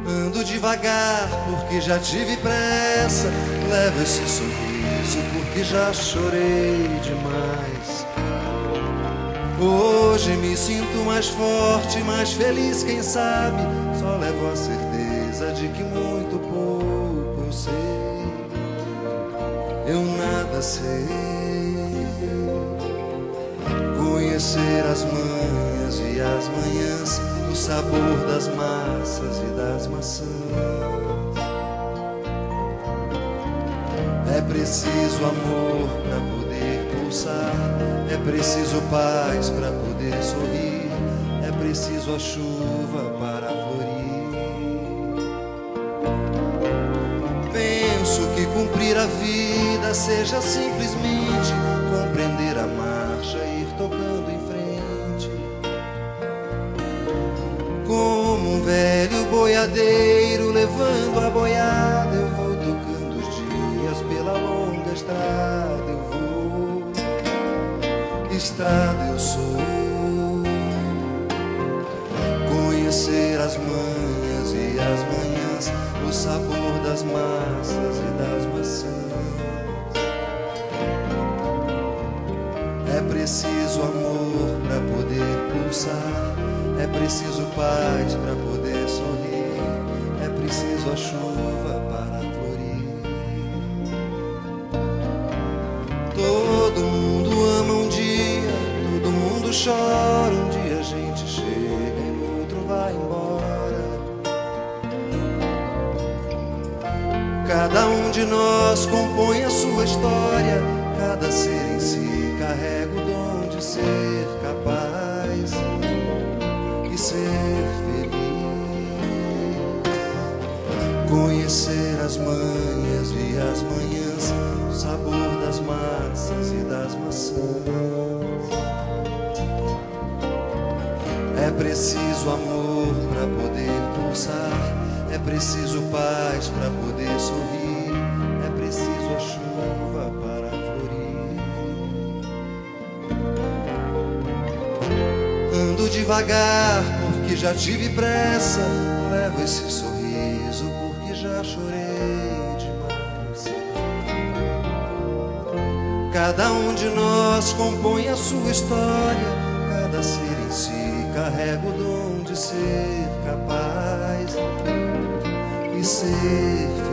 Ando devagar porque já tive pressa, levo esse sorriso porque já chorei demais. Hoje me sinto mais forte, mais feliz, quem sabe. Só levo a certeza de que muito pouco eu sei. Eu nada sei. Conhecer as manhas e as manhãs, o sabor das massas e das maçãs. É preciso amor para poder pulsar, é preciso paz para poder sorrir, é preciso a chuva para florir. Penso que cumprir a vida seja simplesmente compreender a marcha e ir tocando em frente. Como um velho boiadeiro levando a boiada, eu vou tocando os dias pela longa estrada. Eu vou, estrada eu sou. Conhecer as manhas e as manhãs, o sabor das massas e das maçãs. É preciso amor para poder pulsar, é preciso paz para poder sorrir, é preciso a chuva para florir. Todo mundo ama um dia, todo mundo chora. Um dia a gente chega e no outro vai embora. Cada um de nós compõe a sua história, cada ser em si carrega o dom de ser capaz e ser feliz. Conhecer as manhas e as manhãs, o sabor das massas e das maçãs. É preciso amor para poder pulsar, é preciso paz para poder sorrir, é preciso a chuva para florir. Ando devagar porque já tive pressa, levo esse sorriso porque já chorei demais. Cada um de nós compõe a sua história, cada ser em si carrega o dom de ser capaz e ser feliz.